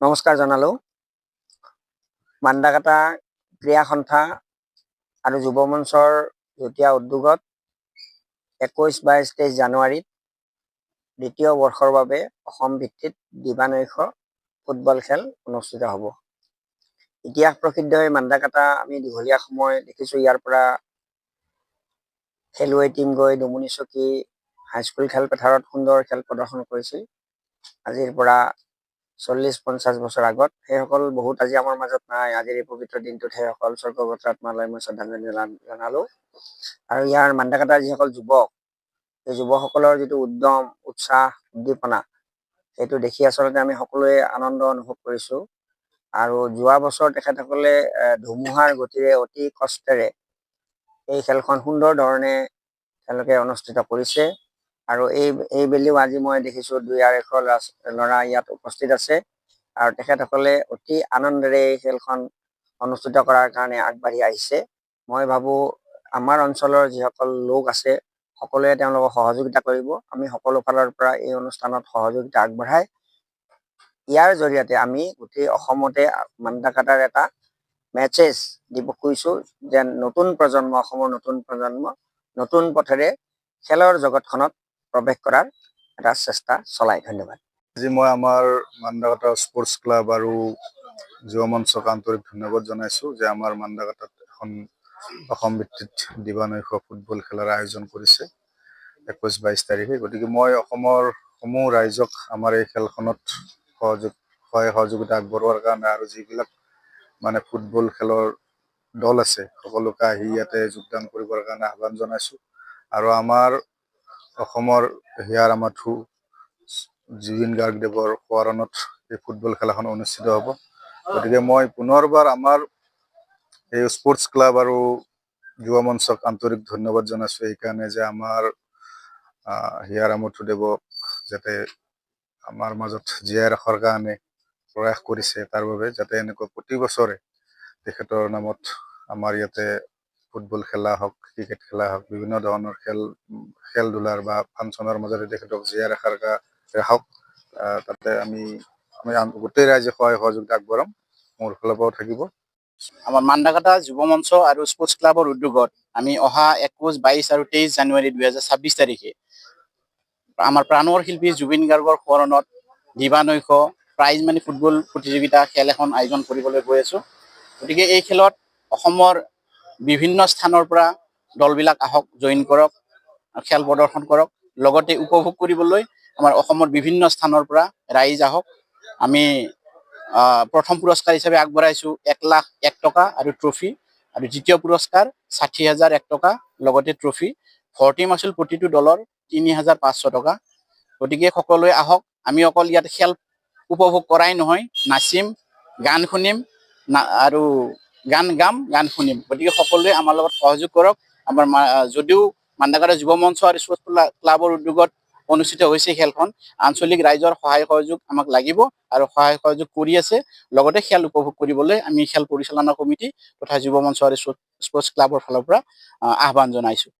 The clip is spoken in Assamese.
নমস্কাৰ জনালো। মান্দাকাটা ক্ৰীড়া সন্থা আৰু যুৱ মঞ্চৰ যুটীয়া উদ্যোগত 21, 22, 23 জানুৱাৰীত দ্বিতীয় বৰ্ষৰ বাবে অসম ভিত্তিত দিবানৈশ ফুটবল খেল অনুষ্ঠিত হ'ব। ইতিহাস প্ৰসিদ্ধ এই মান্দাকাটা আমি দীঘলীয়া সময় দেখিছোঁ। ইয়াৰ পৰা খেলুৱৈ টীম গৈ ডুমুনিচকী হাইস্কুল খেলপথাৰত সুন্দৰ খেল প্ৰদৰ্শন কৰিছিল। আজিৰ পৰা 40-50 বছৰ আগত সেইসকল বহুত আজি আমাৰ মাজত নাই। আজিৰ এই পবিত্ৰ দিনটোত সেইসকল স্বৰ্গগত আত্মালৈ মই শ্ৰদ্ধাঞ্জলি জনালো। আৰু ইয়াৰ মান্দাকাটাৰ যিসকল যুৱক, এই যুৱকসকলৰ যিটো উদ্যম, উৎসাহ, উদ্দীপনা, সেইটো দেখি আচলতে আমি সকলোৱে আনন্দ অনুভৱ কৰিছোঁ। আৰু যোৱা বছৰ তেখেতসকলে ধুমুহাৰ গতিৰে অতি কষ্টেৰে এই খেলখন সুন্দৰ ধৰণে তেওঁলোকে অনুষ্ঠিত কৰিছে। আৰু এইবেলিও আজি মই দেখিছোঁ 2-250 ল'ৰা ইয়াত উপস্থিত আছে আৰু তেখেতসকলে অতি আনন্দেৰে এই খেলখন অনুষ্ঠিত কৰাৰ কাৰণে আগবাঢ়ি আহিছে। মই ভাবোঁ আমাৰ অঞ্চলৰ যিসকল লোক আছে সকলোৱে তেওঁলোকক সহযোগিতা কৰিব। আমি সকলো ফালৰ পৰা এই অনুষ্ঠানত সহযোগিতা আগবঢ়াই ইয়াৰ জৰিয়তে আমি গোটেই অসমতে মান্দাকাটাৰ এটা মেছেজ দিব খুজিছোঁ যে অসমৰ নতুন প্ৰজন্ম নতুন পথেৰে খেলৰ জগতখনত প্ৰৱেশ কৰাৰ এটা চেষ্টা চলাই। ধন্যবাদ। আজি মই আমাৰ মান্দাকাটা স্পৰ্টছ ক্লাব আৰু যুৱ মঞ্চক আন্তৰিক ধন্যবাদ জনাইছোঁ যে আমাৰ মান্দাকাটাত এখন অসম ভিত্তিত দিবানৈশ ফুটবল খেলাৰ আয়োজন কৰিছে 21-22 তাৰিখে। গতিকে মই অসমৰ সমূহ ৰাইজক আমাৰ এই খেলখনত সহযোগিতা আগবঢ়োৱাৰ কাৰণে আৰু যিবিলাক মানে ফুটবল খেলৰ দল আছে সকলোকে আহি ইয়াতে যোগদান কৰিবৰ কাৰণে আহ্বান জনাইছোঁ। আৰু আমাৰ অসমৰ হিয়াৰ আমাঠু জুবিন গাৰ্গদেৱৰ সোঁৱৰণত এই ফুটবল খেলাখন অনুষ্ঠিত হ'ব। গতিকে মই পুনৰবাৰ আমাৰ এই স্পৰ্টছ ক্লাব আৰু যুৱ মঞ্চক আন্তৰিক ধন্যবাদ জনাইছোঁ এইকাৰণে যে আমাৰ হিয়াৰ আমাঠুদেৱক যাতে আমাৰ মাজত জীয়াই ৰখাৰ কাৰণে প্ৰয়াস কৰিছে, তাৰ বাবে যাতে এনেকৈ প্ৰতি বছৰে তেখেতৰ নামত আমাৰ ইয়াতে ফুটবল খেলা হওক, ক্ৰিকেট খেলা হওক, বিভিন্ন ধৰণৰ খেল ধূলাৰ বা ফাংচনৰ মাজতে তেখেতক জীয়াই ৰাখক। তাতে আমি গোটেই ৰাইজে সহযোগিতা আগবঢ়াম, মোৰ ফালৰ পৰাও থাকিব। আমাৰ মান্দাকাটা যুৱ মঞ্চ আৰু স্পৰ্টছ ক্লাবৰ উদ্যোগত আমি অহা 21, 22 আৰু 23 জানুৱাৰী 2026 তাৰিখে আমাৰ প্ৰাণৰ শিল্পী জুবিন গাৰ্গৰ সোঁৱৰণত দিবানৈশ প্ৰাইজ মানি ফুটবল প্ৰতিযোগিতা খেল এখন আয়োজন কৰিবলৈ গৈ আছোঁ। গতিকে এই খেলত অসমৰ বিভিন্ন স্থানৰ পৰা দলবিলাক আহক, জইন কৰক, খেল প্ৰদৰ্শন কৰক। লগতে উপভোগ কৰিবলৈ আমাৰ অসমৰ বিভিন্ন স্থানৰ পৰা ৰাইজ আহক। আমি প্ৰথম পুৰস্কাৰ হিচাপে আগবঢ়াইছোঁ 1,01,000 টকা আৰু ট্ৰফি, আৰু দ্বিতীয় পুৰস্কাৰ 60,001 টকা লগতে ট্ৰফি। ভৰ্তি মাচুল প্ৰতিটো দলৰ 3,500 টকা। গতিকে সকলোৱে আহক। আমি অকল ইয়াত খেল উপভোগ কৰাই নহয়, নাচিম, গান শুনিম আৰু গান গাম, গান শুনিম। গতিকে সকলোৱে আমাৰ লগত সহযোগ কৰক। আমাৰ যদিও মান্দাকাটা যুৱ মঞ্চ আৰু স্পৰ্টছ ক্লাবৰ উদ্যোগত অনুষ্ঠিত হৈছে খেলখন, আঞ্চলিক ৰাইজৰ সহায় সহযোগ আমাক লাগিব আৰু সহায় সহযোগ কৰি আছে। লগতে খেল উপভোগ কৰিবলৈ আমি খেল পৰিচালনা কমিটি তথা যুৱ মঞ্চ আৰু স্পৰ্টছ ক্লাবৰ ফালৰ পৰা আহ্বান জনাইছোঁ।